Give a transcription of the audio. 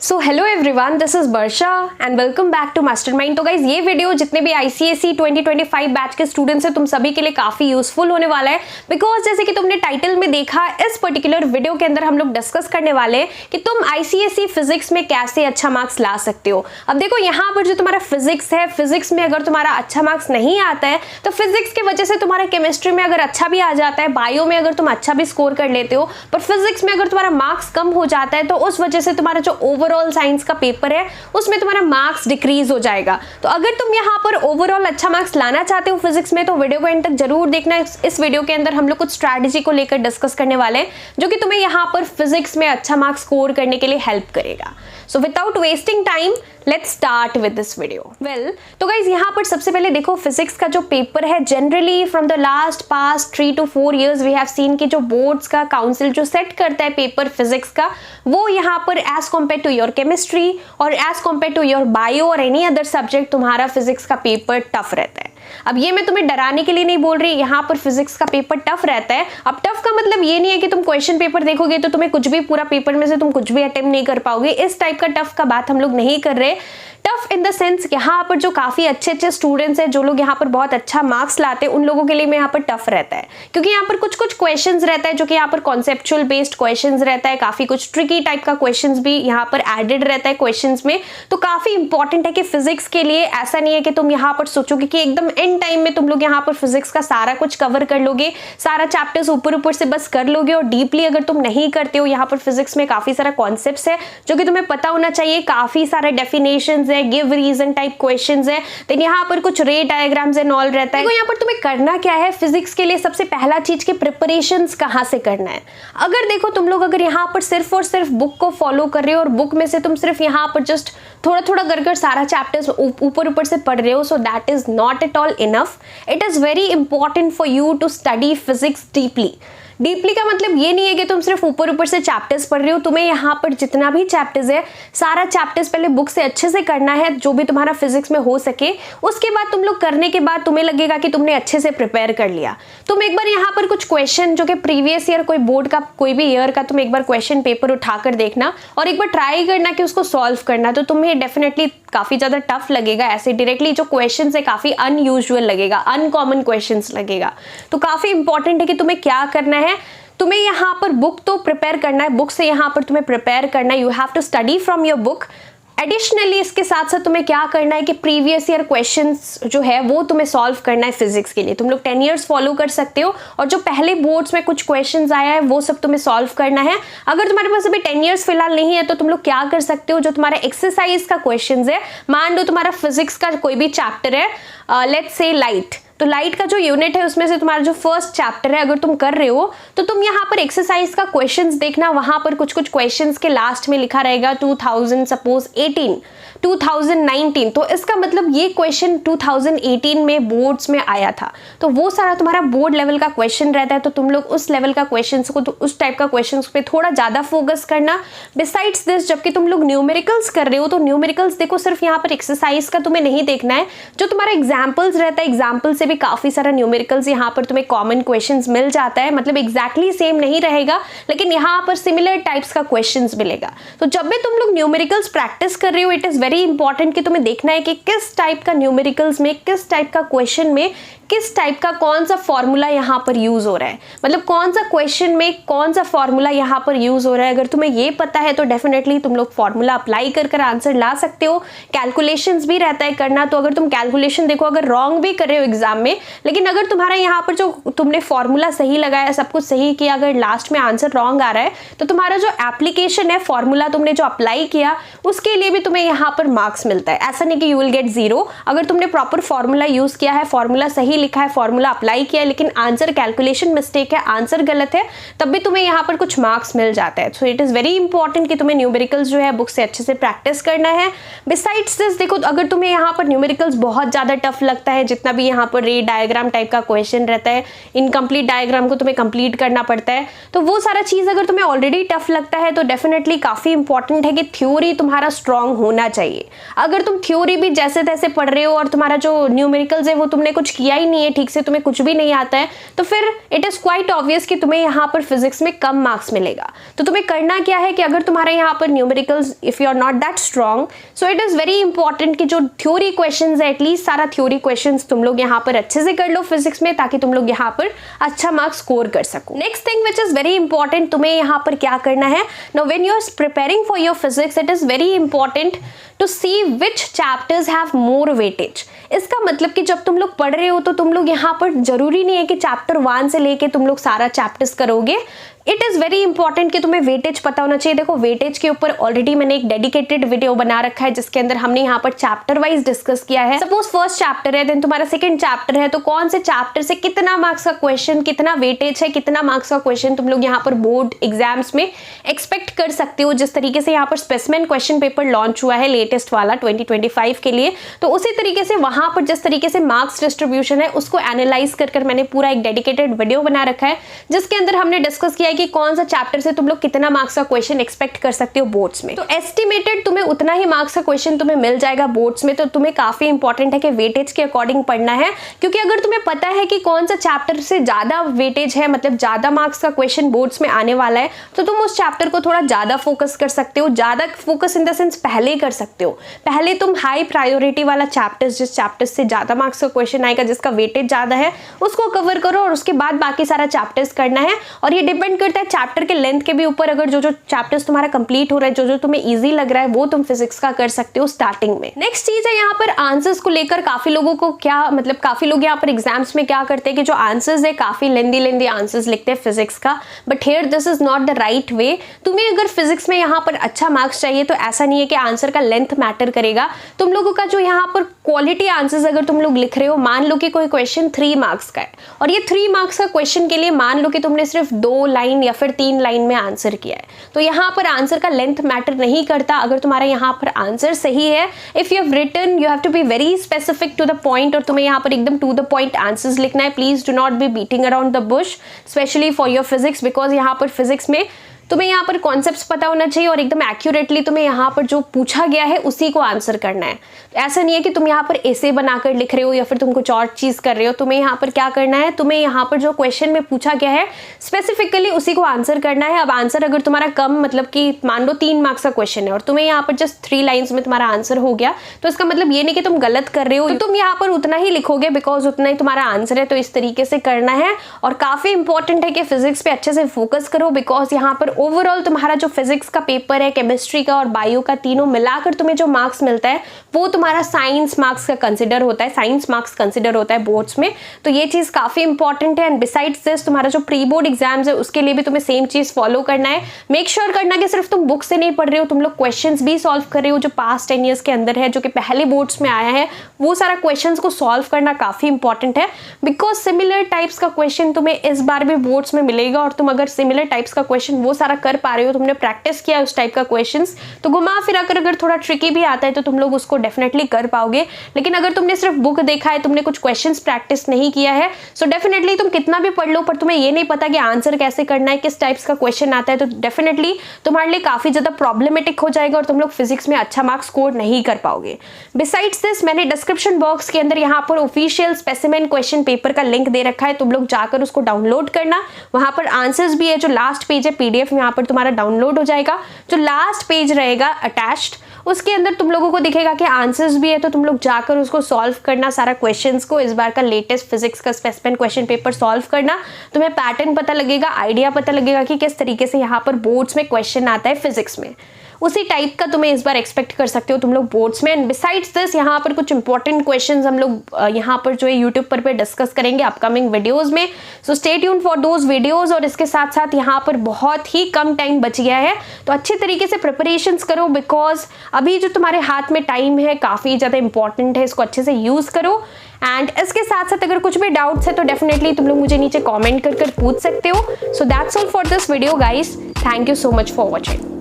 So hello everyone, this is Varsha and welcome back to Mastermind. तो guys ये video जितने भी आईसीएसई 2025 बैच के स्टूडेंट्स हैं तुम सभी के लिए काफी यूजफुल होने वाला है, बिकॉज जैसे कि तुमने टाइटल में देखा, इस पर्टिकुलर वीडियो के अंदर हम लोग डिस्कस करने वाले हैं कि तुम आईसीएसई फिजिक्स में कैसे अच्छा मार्क्स ला सकते हो। अब देखो यहाँ पर जो तुम्हारा फिजिक्स है, फिजिक्स में अगर तुम्हारा अच्छा मार्क्स नहीं आता है तो फिजिक्स की वजह से तुम्हारा केमिस्ट्री में अगर अच्छा भी आ जाता है, बायो में अगर तुम अच्छा भी स्कोर कर लेते हो, पर फिजिक्स में अगर तुम्हारा मार्क्स कम हो जाता है तो उस वजह से तुम्हारा जो ओवरऑल साइंस का पेपर है उसमें तुम्हारा मार्क्स डिक्रीज हो जाएगा। तो अगर तुम यहाँ पर ओवरऑल अच्छा मार्क्स लाना चाहते हो फिजिक्स में तो वीडियो को एंड तक जरूर देखना। इस वीडियो के अंदर हम लोग कुछ स्ट्रैटेजी को लेकर डिस्कस करने वाले हैं जो कि तुम्हें यहाँ पर फिजिक्स में अच्छा मार्क्स स्कोर करने के लिए हेल्प करेगा। So without wasting time let's start with this video. Well, तो गाइज यहाँ पर सबसे पहले देखो फिजिक्स का जो पेपर है, generally from the last past 3 to 4 years we have seen कि जो बोर्ड्स का काउंसिल जो सेट करता है पेपर फिजिक्स का, वो यहाँ पर as compare to your chemistry और as compare to your bio और एनी अदर सब्जेक्ट तुम्हारा फिजिक्स का पेपर टफ रहता है। अब ये मैं तुम्हें डराने के लिए नहीं बोल रही, यहाँ पर फिजिक्स का पेपर टफ रहता है। अब टफ का मतलब ये नहीं है कि तुम क्वेश्चन पेपर देखोगे तो तुम्हें कुछ भी, पूरा पेपर में से तुम कुछ भी अटेम्प्ट नहीं कर पाओगे, इस टाइप का टफ का बात हम लोग नहीं कर रहे। टफ इन द सेंस यहाँ पर जो काफी अच्छे स्टूडेंट्स हैं, जो लोग यहाँ पर बहुत अच्छा मार्क्स लाते हैं, उन लोगों के लिए मैं यहाँ पर टफ रहता है, क्योंकि यहाँ पर कुछ क्वेश्चंस रहता है जो कि यहाँ पर कॉन्सेप्चुअल बेस्ड क्वेश्चंस रहता है, काफी कुछ ट्रिकी टाइप का क्वेश्चंस भी यहाँ पर एडेड रहता है क्वेश्चंस में। तो काफी इंपॉर्टेंट है कि फिजिक्स के लिए ऐसा नहीं है कि तुम यहाँ पर सोचोगे कि एकदम एंड टाइम में तुम लोग यहाँ पर फिजिक्स का सारा कुछ कवर कर लोगे, सारा चैप्टर्स ऊपर से बस कर लोगे, और डीपली अगर तुम नहीं करते हो, यहाँ पर फिजिक्स में काफी सारा कॉन्सेप्ट्स है जो कि तुम्हें पता होना चाहिए, काफी सारे डेफिनेशंस है, गिव रीजन टाइप क्वेश्चंस है, देन यहाँ पर कुछ रे डायग्राम्स एंड ऑल रहता है। तो यहाँ पर तुम्हें करना क्या है फिजिक्स के लिए, सबसे पहला चीज के प्रिपरेशंस कहाँ से करना है। अगर देखो तुम लोग अगर यहाँ पर सिर्फ और सिर्फ बुक को फॉलो कर रहे हो और बुक में से तुम सिर्फ यहाँ पर जस्ट थोड़ा थोड़ा कर सारा चैप्टर्स ऊपर से पढ़ रहे हो, so that is not at all enough. It is very important for you to study physics deeply का मतलब ये नहीं है कि तुम सिर्फ ऊपर से चैप्टर्स पढ़ रहे हो। तुम्हें यहाँ पर जितना भी चैप्टर्स है, सारा चैप्टर्स पहले बुक से अच्छे से करना है, जो भी तुम्हारा फिजिक्स में हो सके। उसके बाद तुम लोग करने के बाद तुम्हें लगेगा कि तुमने अच्छे से प्रिपेयर कर लिया। तुम एक बार यहाँ पर कुछ क्वेश्चन जो कि प्रीवियस ईयर कोई बोर्ड का कोई भी ईयर का तुम एक बार क्वेश्चन पेपर उठाकर देखना और एक बार ट्राई करना कि उसको सॉल्व करना, तो तुम्हें डेफिनेटली काफी ज्यादा टफ लगेगा। ऐसे डायरेक्टली जो क्वेश्चन है काफी अनयूजुअल लगेगा, अनकॉमन क्वेश्चंस लगेगा। तो काफी इंपॉर्टेंट है कि तुम्हें क्या करना है, तुम्हें यहाँ पर बुक तो प्रिपेयर करना है, बुक से यहाँ पर तुम्हें प्रिपेयर करना है, you have to study from your book. Additionally इसके साथ साथ तुम्हें क्या करना है कि प्रीवियस ईयर क्वेश्चंस जो है वो तुम्हें सॉल्व करना है फिजिक्स के लिए। तुम लोग 10 years फॉलो कर सकते हो और जो पहले बोर्ड्स में कुछ क्वेश्चंस आया है वो सब तुम्हें सॉल्व करना है। अगर तुम्हारे पास अभी 10 years फिलहाल नहीं है तो तुम लोग क्या कर सकते हो, जो तुम्हारा एक्सरसाइज का क्वेश्चन है, मान लो तुम्हारा फिजिक्स का कोई भी चैप्टर है, लेट्स से लाइट, तो लाइट का जो यूनिट है उसमें से तुम्हारा जो फर्स्ट चैप्टर है अगर तुम कर रहे हो तो तुम यहाँ पर एक्सरसाइज का क्वेश्चंस देखना। वहां पर कुछ क्वेश्चंस के लास्ट में लिखा रहेगा 2018 2019, तो इसका मतलब ये क्वेश्चन 2018 में बोर्ड्स में आया था। तो वो सारा तुम्हारा बोर्ड लेवल का क्वेश्चन रहता है, तो तुम लोग उस लेवल का क्वेश्चन को, तो उस टाइप का क्वेश्चन पे थोड़ा ज्यादा फोकस करना। बिसाइड्स दिस, जबकि तुम लोग न्यूमेरिकल्स कर रहे हो तो न्यूमेरिकल्स देखो सिर्फ यहाँ पर एक्सरसाइज का तुम्हें नहीं देखना है, जो तुम्हारा एग्जाम्पल्स रहता है, एग्जाम्पल से भी काफी सारा न्यूमेरिकल्स यहाँ पर तुम्हें कॉमन क्वेश्चंस मिल जाता है। मतलब एग्जैक्टली सेम नहीं रहेगा लेकिन यहाँ पर सिमिलर टाइप्स का क्वेश्चंस मिलेगा। तो जब भी तुम लोग न्यूमेरिकल्स प्रैक्टिस कर रहे हो, इट इज वेरी इंपॉर्टेंट कि तुम्हें देखना है कि किस टाइप का न्यूमेरिकल्स में, किस टाइप का क्वेश्चन में, किस टाइप का कौन सा फॉर्मूला यहाँ पर यूज हो रहा है, मतलब कौन सा क्वेश्चन में कौन सा फॉर्मूला यहाँ पर यूज हो रहा है। अगर तुम्हें ये पता है तो डेफिनेटली तुम लोग फॉर्मूला अप्लाई कर आंसर ला सकते हो। कैलकुलेशंस भी रहता है करना, तो अगर तुम कैलकुलेशन देखो अगर रॉन्ग भी कर रहे हो एग्जाम में, लेकिन अगर तुम्हारा यहाँ पर जो तुमने फॉर्मूला सही लगाया, सब कुछ सही किया, अगर लास्ट में आंसर रॉन्ग आ रहा है तो तुम्हारा जो एप्लीकेशन है, फॉर्मूला तुमने जो अप्लाई किया उसके लिए भी तुम्हें यहाँ पर मार्क्स मिलता है। ऐसा नहीं कि यू विल गेट 0। अगर तुमने प्रॉपर फॉर्मूला यूज किया है, फॉर्मूला सही लिखा है, फॉर्मूला अप्लाई किया है, लेकिन आंसर कैलकुलेशन मिस्टेक है, आंसर गलत है, तब भी तुम्हें यहाँ पर कुछ मार्क्स मिल जाता है। सो इट इज वेरी इंपॉर्टेंट कि तुम्हें न्यूमेरिकल्स जो है बुक से अच्छे से प्रैक्टिस करना है। बिसाइड्स दिस देखो, अगर तुम्हें यहाँ पर न्यूमेरिकल्स बहुत ज्यादा टफ लगता है, जितना भी यहाँ पर रे डायग्राम टाइप का क्वेश्चन रहता है, इनकम्प्लीट डायग्राम को तुम्हें कंप्लीट करना पड़ता है, तो वो सारा चीज अगर तुम्हें ऑलरेडी टफ लगता है तो डेफिनेटली काफी इंपॉर्टेंट है कि थ्योरी तुम्हारा स्ट्रांग होना चाहिए। अगर तुम थ्योरी भी जैसे तैसे पढ़ रहे हो और तुम्हारा जो न्यूमेरिकल्स है वो तुमने कुछ किया ही ही नहीं है ठीक से, तुम्हें कुछ भी नहीं आता है, तो फिर इट इज क्वाइट ऑब्वियस कि तुम्हें यहाँ पर फिजिक्स में कम मार्क्स मिलेगा। तो तुम्हें करना क्या है कि अगर तुम्हारे यहाँ पर numericals if you are not that strong, so it is very important कि जो थ्योरी क्वेश्चंस है एटलीस्ट सारा थ्योरी क्वेश्चंस तुम लोग यहाँ पर अच्छे से कर लो फिजिक्स में, ताकि तुम लोग यहाँ पर अच्छा मार्क्स स्कोर कर सको। Next thing which is very important, तुम्हें यहाँ पर क्या करना है, now when you are preparing for your physics it is very important to see which chapters have more weightage. इसका मतलब कि जब तुम लोग पढ़ रहे हो तो तुम लोग यहाँ पर जरूरी नहीं है कि चैप्टर 1 से लेके तुम लोग सारा चैप्टर्स करोगे। इट इज वेरी इंपॉर्टेंट कि तुम्हें वेटेज पता होना चाहिए। देखो वेटेज के ऊपर ऑलरेडी मैंने एक डेडिकेटेड वीडियो बना रखा है जिसके अंदर हमने यहाँ पर चैप्टर वाइज डिस्कस किया है। सपोज फर्स्ट चैप्टर है, देन तुम्हारा सेकंड चैप्टर है, तो कौन से चैप्टर से कितना मार्क्स का क्वेश्चन, कितना वेटेज है, कितना मार्क्स का क्वेश्चन तुम लोग यहाँ पर बोर्ड एग्जाम्स में एक्सपेक्ट कर सकते हो। जिस तरीके से यहाँ पर स्पेसिमेन क्वेश्चन पेपर लॉन्च हुआ है लेटेस्ट वाला 2025 के लिए, तो उसी तरीके से वहां पर जिस तरीके से मार्क्स डिस्ट्रीब्यूशन है उसको एनालाइज कर मैंने पूरा एक डेडिकेटेड वीडियो बना रखा है जिसके अंदर हमने डिस्कस किया है कि कौन सा चैप्टर से तुम लोग कितना मार्क्स का क्वेश्चन एक्सपेक्ट कर सकते हो बोर्ड्स में। तो एस्टिमेटेड तुम्हें उतना ही मार्क्स का क्वेश्चन तुम्हें मिल जाएगा बोर्ड्स में। तो तुम्हें काफी इंपॉर्टेंट है कि वेटेज के अकॉर्डिंग पढ़ना है, क्योंकि अगर तुम्हें पता है कि कौन सा चैप्टर से ज्यादा वेटेज है, मतलब ज्यादा मार्क्स का क्वेश्चन बोर्ड्स में आने वाला है, तो तुम उस चैप्टर को थोड़ा ज्यादा फोकस कर सकते हो। ज्यादा फोकस इन द सेंस पहले कर सकते हो, पहले तुम हाई प्रायोरिटी वाला चैप्टर्स, जिस चैप्टर से ज्यादा मार्क्स का क्वेश्चन आएगा, जिसका वेटेज ज्यादा है, उसको कवर करो और उसके बाद बाकी सारा चैप्टर्स करना है। और ये डिपेंड करता है चैप्टर के लेंथ के भी ऊपर। अगर जो चैप्टर्स तुम्हारा कंप्लीट हो रहा है, जो तुम्हें इजी लग रहा है, वो तुम फिजिक्स का कर सकते हो स्टार्टिंग में। नेक्स्ट चीज है यहाँ पर आंसर्स को लेकर काफी लोगों को क्या मतलब, काफी लोग यहाँ पर एग्जाम्स में क्या करते हैं कि जो आंसर्स है काफी लेंदी आंसर्स लिखते हैं फिजिक्स का, but here this is not the right way. तुम्हें अगर फिजिक्स में यहाँ पर अच्छा मार्क्स चाहिए तो ऐसा नहीं है कि आंसर का लेंथ मैटर करेगा। तुम लोगों का जो यहाँ पर क्वालिटी आंसर्स अगर तुम लोग लिख रहे हो, मान लो कि कोई क्वेश्चन 3 मार्क्स का है और ये 3 मार्क्स का क्वेश्चन के लिए मान लो कि तुमने सिर्फ 2 लाइन या फिर 3 लाइन में आंसर किया है, तो यहाँ पर आंसर का लेंथ मैटर नहीं करता। अगर तुम्हारा यहाँ पर आंसर सही है, if you have written, you have to be very specific to the point, और तुम्हें यहाँ पर एकदम टू द पॉइंट आंसर्स लिखना है। Please do not be beating around the Bush, specially for your physics, because यहाँ पर फिजिक्स में तुम्हें यहाँ पर कॉन्सेप्ट्स पता होना चाहिए और एकदम एक्यूरेटली तुम्हें यहाँ पर जो पूछा गया है उसी को आंसर करना है। ऐसा नहीं है कि तुम यहाँ पर ऐसे बनाकर लिख रहे हो या फिर तुम कुछ और चीज कर रहे हो। तुम्हें यहाँ पर क्या करना है, तुम्हें यहाँ पर जो क्वेश्चन में पूछा गया है स्पेसिफिकली उसी को आंसर करना है। अब आंसर अगर तुम्हारा कम, मतलब कि मान लो 3 मार्क्स का क्वेश्चन है और तुम्हें यहाँ पर जस्ट 3 लाइन्स में तुम्हारा आंसर हो गया, तो इसका मतलब ये नहीं कि तुम गलत कर रहे हो, तो तुम यहाँ पर उतना ही लिखोगे बिकॉज उतना ही तुम्हारा आंसर है। तो इस तरीके से करना है। और काफी इंपॉर्टेंट है कि फिजिक्स पे अच्छे से फोकस करो, बिकॉज यहाँ पर ओवरऑल तुम्हारा जो फिजिक्स का पेपर है, केमिस्ट्री का और बायो का, तीनों मिलाकर तुम्हें जो मार्क्स मिलता है वो तुम्हारा साइंस मार्क्स का कंसिडर होता है, साइंस मार्क्स कंसिडर होता है बोर्ड्स में। तो ये चीज काफी इंपॉर्टेंट है। एंड बिसाइड्स दिस तुम्हारा जो प्री बोर्ड एग्जाम्स है उसके लिए भी तुम्हें सेम चीज फॉलो करना है। मेक श्योर करना कि सिर्फ तुम बुक से नहीं पढ़ रहे हो, तुम लोग क्वेश्चंस भी सॉल्व कर रहे हो जो पास्ट 10 ईयर्स के अंदर है, जो कि पहले बोर्ड्स में आया है। वो सारा क्वेश्चंस को सॉल्व करना काफी इंपॉर्टेंट है, बिकॉज सिमिलर टाइप्स का क्वेश्चन तुम्हें इस बार भी बोर्ड्स में मिलेगा। और तुम अगर सिमिलर टाइप्स का क्वेश्चन वो सारा कर पा रहे हो, तुमने प्रैक्टिस किया उस टाइप का क्वेश्चंस, तो घुमा फिरा कर अगर थोड़ा ट्रिकी भी आता है तो तुम लोग उसको डेफिनेटली कर पाओगे। लेकिन अगर तुमने सिर्फ बुक देखा है, तुमने कुछ क्वेश्चंस प्रैक्टिस नहीं किया है, सो डेफिनेटली तुम कितना भी पढ़ लो पर तुम्हें ये नहीं पता कि आंसर कैसे करना है, किस टाइप्स का क्वेश्चन आता है, तो डेफिनेटली तुम्हारे लिए काफी ज्यादा प्रॉब्लमेटिक हो जाएगा और तुम लोग फिजिक्स में अच्छा मार्क्स स्कोर नहीं कर पाओगे। बिसाइड्स दिस, मैंने डिस्क्रिप्शन बॉक्स के अंदर यहाँ पर ऑफिशियल स्पेसिमेन क्वेश्चन पेपर का लिंक दे रखा है, तुम लोग जाकर उसको डाउनलोड करना। वहां पर आंसर्स भी है, जो लास्ट पेज है पीडीएफ में यहाँ पर तुम्हारा डाउनलोड हो जाएगा। जो लास्ट पेज रहेगा अटैच्ड, उसके अंदर तुम लोगों को दिखेगा कि आंसर्स भी है, तो तुम लोग जाकर उसको सॉल्व करना सारा क्वेश्चंस को। इस बार का लेटेस्ट फिजिक्स का स्पेसिमेन क्वेश्चन पेपर सॉल्व करना, तुम्हें पैटर्न पता लगेगा, आइडिया पता लगेगा कि किस तरीके से यहाँ पर बोर्ड्स में क्वेश्चन आता है फिजिक्स में। उसी टाइप का तुम्हें इस बार एक्सपेक्ट कर सकते हो तुम लोग बोर्ड्स में। एंड बिसाइड्स दिस, यहाँ पर कुछ इंपॉर्टेंट क्वेश्चंस हम लोग यहाँ पर जो है यूट्यूब पर डिस्कस करेंगे अपकमिंग वीडियोस में, so stay tuned for those videos. और इसके साथ साथ यहाँ पर बहुत ही कम टाइम बच गया है, तो अच्छे तरीके से प्रिपरेशंस करो, बिकॉज अभी जो तुम्हारे हाथ में टाइम है काफी ज्यादा इंपॉर्टेंट है, इसको अच्छे से यूज करो। एंड इसके साथ साथ अगर कुछ भी डाउट्स है तो डेफिनेटली तुम लोग मुझे नीचे कमेंट कर पूछ सकते हो। So that's all for this video guys, thank you so much for watching.